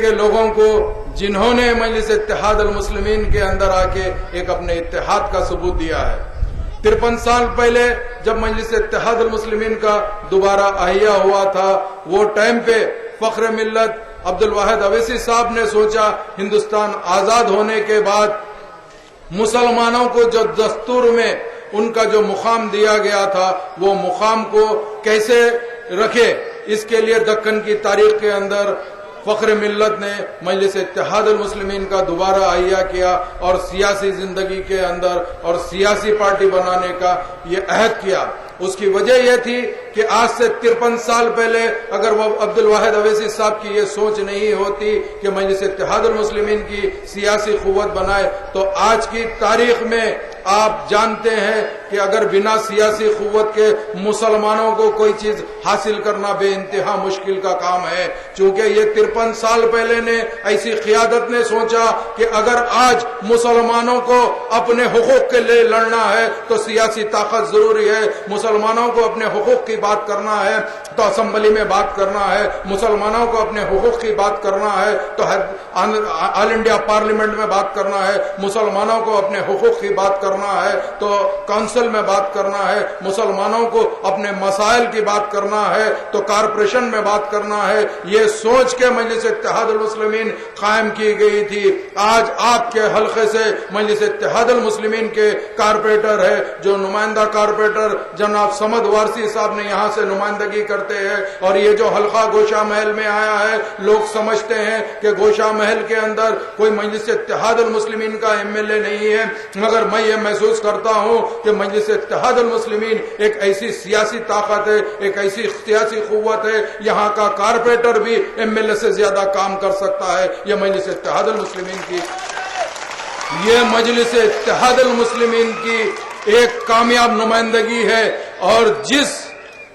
کے لوگوں کو جنہوں نے مجلس اتحاد المسلمین کے اندر آ کے ایک اپنے اتحاد کا ثبوت دیا ہے۔ 53 سال پہلے جب مجلس اتحاد المسلمین کا دوبارہ احیا ہوا تھا، وہ ٹائم پہ فخر ملت عبدالواحد اویسی صاحب نے سوچا ہندوستان آزاد ہونے کے بعد مسلمانوں کو جو دستور میں ان کا جو مقام دیا گیا تھا وہ مقام کو کیسے رکھے، اس کے لیے دکن کی تاریخ کے اندر فخر ملت نے مجلس اتحاد المسلمین کا دوبارہ احیا کیا اور سیاسی زندگی کے اندر اور سیاسی پارٹی بنانے کا یہ عہد کیا۔ اس کی وجہ یہ تھی کہ آج سے 53 سال پہلے اگر وہ عبدالواحد اویسی صاحب کی یہ سوچ نہیں ہوتی کہ مجلس اتحاد المسلمین کی سیاسی قوت بنائے تو آج کی تاریخ میں آپ جانتے ہیں کہ اگر بنا سیاسی قوت کے مسلمانوں کو کوئی چیز حاصل کرنا بے انتہا مشکل کا کام ہے، چونکہ یہ 53 سال پہلے نے ایسی قیادت نے سوچا کہ اگر آج مسلمانوں کو اپنے حقوق کے لیے لڑنا ہے تو سیاسی طاقت ضروری ہے، مسلمانوں کو اپنے حقوق کی بات کرنا ہے تو اسمبلی میں بات کرنا ہے، مسلمانوں کو اپنے حقوق کی بات کرنا ہے تو آل انڈیا پارلیمنٹ میں بات کرنا ہے، مسلمانوں کو اپنے حقوق کی بات کرنا ہے تو کونسل میں بات کرنا ہے، مسلمانوں کو اپنے مسائل کی بات کرنا ہے تو کارپوریشن میں بات کرنا ہے۔ یہ سوچ کے مجلس اتحاد المسلمین قائم کی گئی تھی۔ آج آپ کے حلقے سے مجلس اتحاد المسلمین کے کارپوریٹر ہے، جو نمائندہ کارپوریٹر جناب سمد وارسی صاحب نے یہاں سے نمائندگی کرتے ہیں، اور یہ جو حلقہ گوشہ محل میں آیا ہے، لوگ سمجھتے ہیں کہ گوشہ محل کے اندر کوئی مجلس اتحاد المسلمین کا MLA نہیں ہے، مگر میں یہ محسوس کرتا ہوں کہ مجلس اتحاد المسلمین ایک ایسی سیاسی طاقت ہے، ایک ایسی سیاسی قوت ہے، یہاں کا کارپوریٹر بھی MLA سے زیادہ کام کر سکتا ہے۔ یہ مجلس اتحاد المسلمین کی مجلس اتحاد المسلمین کی ایک کامیاب نمائندگی ہے، اور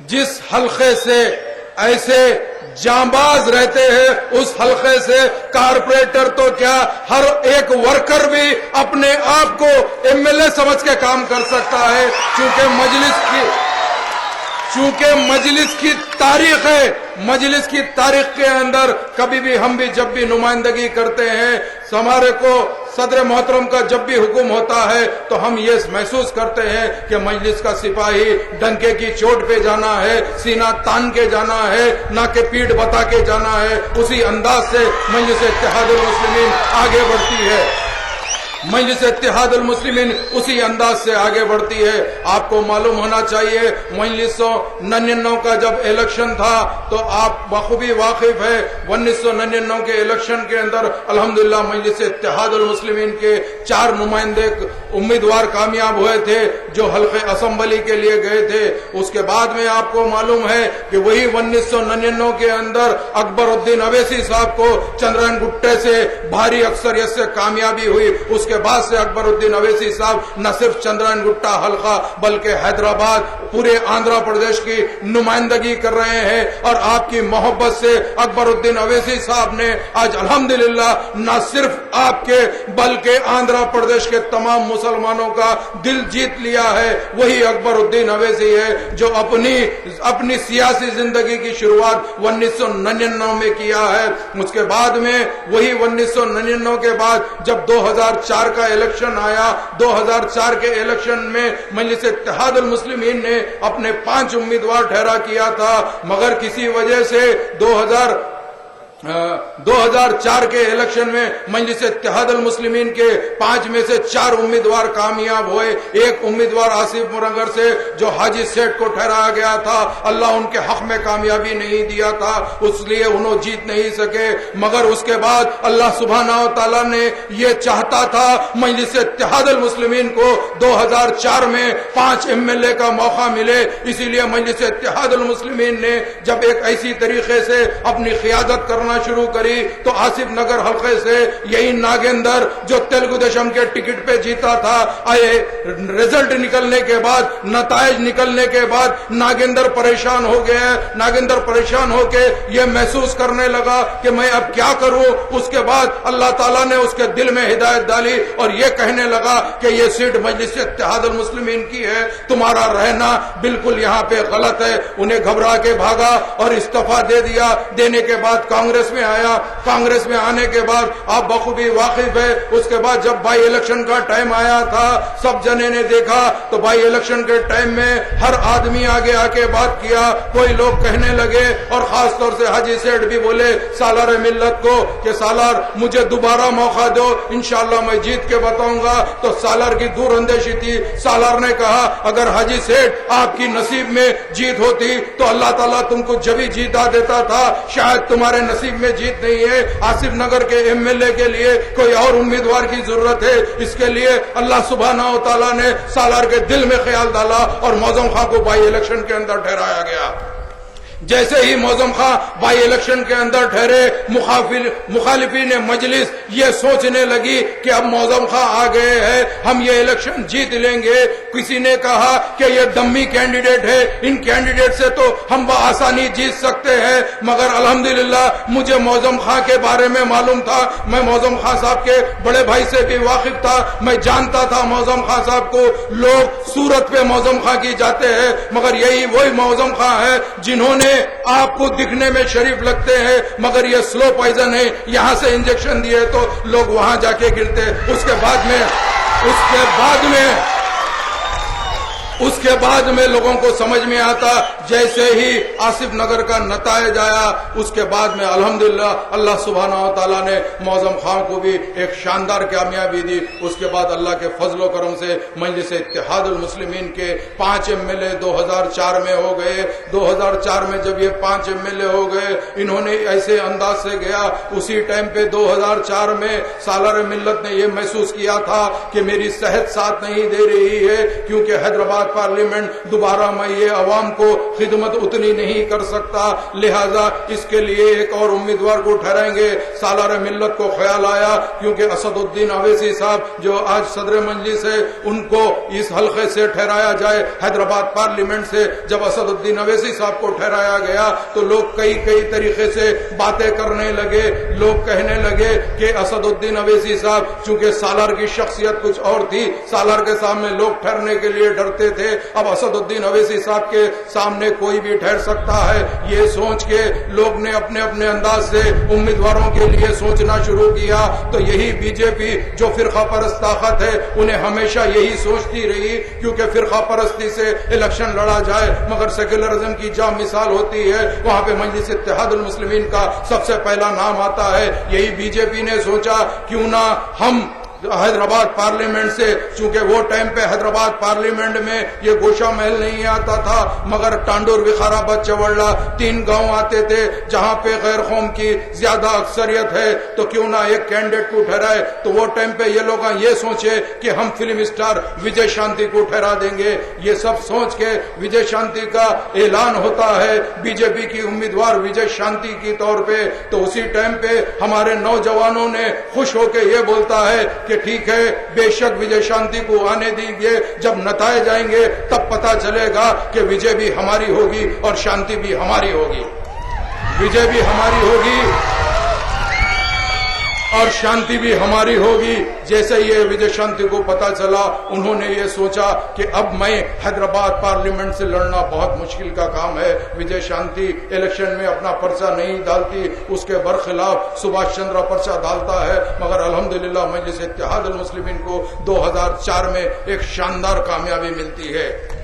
جس حلقے سے ایسے جانباز رہتے ہیں اس حلقے سے کارپوریٹر تو کیا ہر ایک ورکر بھی اپنے آپ کو MLA سمجھ کے کام کر سکتا ہے، چونکہ مجلس کی تاریخ ہے۔ مجلس کی تاریخ کے اندر کبھی بھی ہم بھی جب بھی نمائندگی کرتے ہیں، ہمارے کو صدر محترم کا جب بھی حکم ہوتا ہے تو ہم یہ محسوس کرتے ہیں کہ مجلس کا سپاہی ڈنکے کی چوٹ پہ جانا ہے، سینہ تان کے جانا ہے، نہ کہ پیٹھ بتا کے جانا ہے۔ اسی انداز سے مجلس اتحاد المسلمین آگے بڑھتی ہے، مجلس اتحاد المسلمین اسی انداز سے آگے بڑھتی ہے۔ آپ کو معلوم ہونا چاہیے 1999 کا جب الیکشن تھا تو آپ بخوبی واقف ہے 1999 کے الیکشن کے اندر الحمدللہ مجلس اتحاد المسلمین کے 4 نمائندے امیدوار کامیاب ہوئے تھے جو حلقے اسمبلی کے لیے گئے تھے۔ اس کے بعد میں آپ کو معلوم ہے کہ وہی 1999 کے اندر اکبر الدین اویسی صاحب کو چندرائن گٹے سے بھاری اکثریت سے کامیابی ہوئی۔ اس کے بعد سے اکبر الدین اویسی صاحب نہ صرف چندرائن گٹا حلقہ بلکہ حیدرآباد پورے آندھرا پردیش کی نمائندگی کر رہے ہیں، اور آپ کی محبت سے اکبر الدین اویسی صاحب نے آج الحمدللہ نہ صرف آپ کے بلکہ آندھرا پردیش کے تمام مسلمانوں کا دل جیت لیا ہے۔ وہی اکبر الدین اویسی ہے جو اپنی سیاسی زندگی کی شروعات 1999 میں کیا ہے۔ اس کے بعد میں وہی 1999 کے بعد جب 2004 کا الیکشن آیا، 2004 کے الیکشن میں مجلس اتحاد المسلمین نے اپنے 5 امیدوار ٹھہرا کیا تھا، مگر کسی وجہ سے 2004 کے الیکشن میں مجلس اتحاد المسلمین کے 5 میں سے 4 امیدوار کامیاب ہوئے۔ ایک امیدوار آصف مرنگر سے جو حاجی سیٹ کو ٹھہرایا گیا تھا، اللہ ان کے حق میں کامیابی نہیں دیا تھا، اس لیے انہوں جیت نہیں سکے، مگر اس کے بعد اللہ سبحانہ و تعالیٰ نے یہ چاہتا تھا مجلس اتحاد المسلمین کو 2004 میں 5 MLA کا موقع ملے، اسی لیے مجلس اتحاد المسلمین نے جب ایک ایسی طریقے سے اپنی قیادت کرنا شروع کری تو آصف نگر حلقے سے یہی ناگیندر جو تلگو دیشم کے ٹکٹ پہ جیتا تھا، رزلٹ نکلنے کے بعد، نتائج نکلنے کے بعد ناگیندر پریشان ہو گیا۔ ناگیندر پریشان ہو کے یہ محسوس کرنے لگا کہ میں اب کیا کروں۔ اس کے بعد اللہ تعالیٰ نے اس کے دل میں ہدایت ڈالی اور یہ کہنے لگا کہ یہ سیٹ مجلس اتحاد المسلمین کی ہے، تمہارا رہنا بالکل یہاں پہ غلط ہے۔ انہیں گھبرا کے بھاگا اور استعفیٰ دے دیا۔ دینے کے بعد کانگریس कांग्रेस में आया। कांग्रेस में आने के बाद आप बखूबी वाकिफ है, उसके बाद जब बाई इलेक्शन का टाइम आया था, सब जने ने देखा तो बाई इलेक्शन के टाइम में हर आदमी आगे आके बात किया। कोई लोग कहने लगे और खास तौर से हाजी सेठ भी बोले सालार मिल्लत को कि सालार मुझे दोबारा मौका दो, इंशाअल्लाह मैं जीत के बताऊंगा। तो सालार की दूर अंदेशी थी। सालार ने कहा अगर हाजी सेठ आपकी नसीब में जीत होती तो अल्लाह ताला तुमको जब ही जीता देता था, शायद तुम्हारे नसीब में जीत नहीं है। आसिफ नगर के एमएलए के लिए कोई और उम्मीदवार की जरूरत है, इसके लिए अल्लाह सुब्हानहू तआला ने सालार के दिल में ख्याल डाला और मौजम खां को बाई इलेक्शन के अंदर ठहराया गया। जैसे ही मौजम खां बाई इलेक्शन के अंदर ठहरे, मुखालिफिन मजलिस ये सोचने लगी कि अब मौजम खां आ गए हैं, हम ये इलेक्शन जीत लेंगे। किसी ने कहा कि ये डम्मी कैंडिडेट है, इन कैंडिडेट से तो हम आसानी जीत सकते हैं। मगर अल्हम्दुलिल्लाह मुझे मौजम खां के बारे में मालूम था, मैं मौजम खां साहब के बड़े भाई से भी वाकिफ था, मैं जानता था मौजम खां साहब को। लोग सूरत पे मौजम खां की जाते हैं, मगर यही वही मौजम खां है जिन्होंने आपको दिखने में शरीफ लगते हैं मगर ये स्लो पॉइजन है, यहां से इंजेक्शन दिए तो लोग वहां जाके गिरते। उसके बाद में लोगों को समझ में आता। जैसे ही आसिफ नगर का नतायज आया, उसके बाद में अल्हम्दुलिल्लाह अल्लाह सुब्हानहू तआला ने मौजम खां को भी एक शानदार कामयाबी दी। उसके बाद अल्लाह के फजल करम से मजलिस इत्तेहादुल मुस्लिमीन के 5 एमएलए 2004 में हो गए। 2004 में जब ये 5 एमएलए हो गए, इन्होंने ऐसे अंदाज से गया। उसी टाइम पे 2004 में सालार मिल्लत ने यह महसूस किया था कि मेरी सेहत साथ नहीं दे रही है, क्योंकि हैदराबाद पार्लियामेंट दोबारा मैं ये अवाम को खिदमत उतनी नहीं कर सकता, लिहाजा इसके लिए एक और उम्मीदवार को ठहराएंगे। सालार मिल्लत को ख्याल आया क्योंकि असदुद्दीन अवैसी साहब जो आज सदर मजलिस है, उनको इस हल्के से ठहराया जाए। हैदराबाद पार्लियामेंट से जब असदुद्दीन अवैसी साहब को ठहराया गया तो लोग कई तरीके से बातें करने लगे। लोग कहने लगे कि असदुद्दीन अवैसी साहब, चूंकि सालार की शख्सियत कुछ और थी, सालार के सामने लोग ठहरने के लिए डरते थे, अब असदुद्दीन अवैसी साहब के सामने कोई भी ठहर सकता है। ये सोच के लोग ने अपने अपने अंदाज से उम्मीदवारों के लिए सोचना शुरू किया। तो यही बीजेपी जो फिरका परस्त ताकत है, उन्हें हमेशा यही सोचती रही, क्योंकि फिरका परस्ती से इलेक्शन लड़ा जाए मगर सेक्युलरिज्म की जहाँ मिसाल होती है वहां पे मजलिस इत्तेहादुल मुस्लिमीन का सबसे पहला नाम आता है। यही बीजेपी ने सोचा क्यों ना हम हैदराबाद पार्लियामेंट से, चूंकि वो टाइम पे हैदराबाद पार्लियामेंट में ये गोशा महल नहीं आता था, मगर टांडोर, विकाराबाद, चवड़ला 3 गांव आते थे जहां पे गैर कौम की ज्यादा अक्सरियत है, तो क्यों ना एक कैंडिडेट को ठहराए। तो वो टाइम पे ये लोग ये सोचे कि हम फिल्म स्टार विजय शांति को ठहरा देंगे। ये सब सोच के विजय शांति का ऐलान होता है बीजेपी की उम्मीदवार विजय शांति की तौर पे। तो उसी टाइम पे हमारे नौजवानों ने खुश होकर ये बोलता है कि ठीक है, बेशक विजय शांति को आने दीजिए, जब नताए जाएंगे तब पता चलेगा कि विजय भी हमारी होगी और शांति भी हमारी होगी, विजय भी हमारी होगी और शांति भी हमारी होगी। जैसे ये विजय शांति को पता चला, उन्होंने ये सोचा कि अब मैं हैदराबाद पार्लियामेंट से लड़ना बहुत मुश्किल का काम है। विजय शांति इलेक्शन में अपना पर्चा नहीं डालती, उसके बरखिलाफ सुभाष चंद्र पर्चा डालता है। मगर अल्हम्दुलिल्लाह मजलिस इत्तेहादुल मुस्लिमीन को 2004 में एक शानदार कामयाबी मिलती है।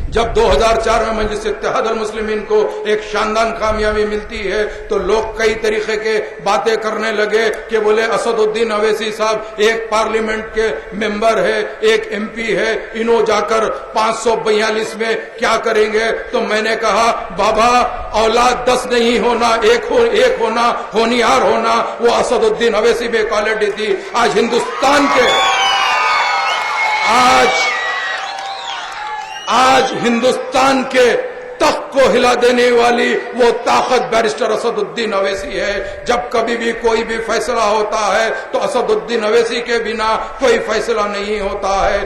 जब 2004 में मजलिस इत्तेहादुल मुस्लिमीन को एक शानदार कामयाबी मिलती है तो लोग कई तरीके के बातें करने लगे कि बोले असदुद्दीन अवैसी साहब एक पार्लियामेंट के मेंबर है, एक एमपी है, इन्हों जाकर 542 में क्या करेंगे। तो मैंने कहा बाबा, औलाद 10 नहीं होना, एक होना, होनिहार होना, वो असदुद्दीन अवैसी में क्वालिटी थी। आज हिंदुस्तान के तख्त को हिला देने वाली वो ताकत बैरिस्टर असदुद्दीन अवैसी है। जब कभी भी कोई भी फैसला होता है तो असदुद्दीन अवैसी के बिना कोई फैसला नहीं होता है।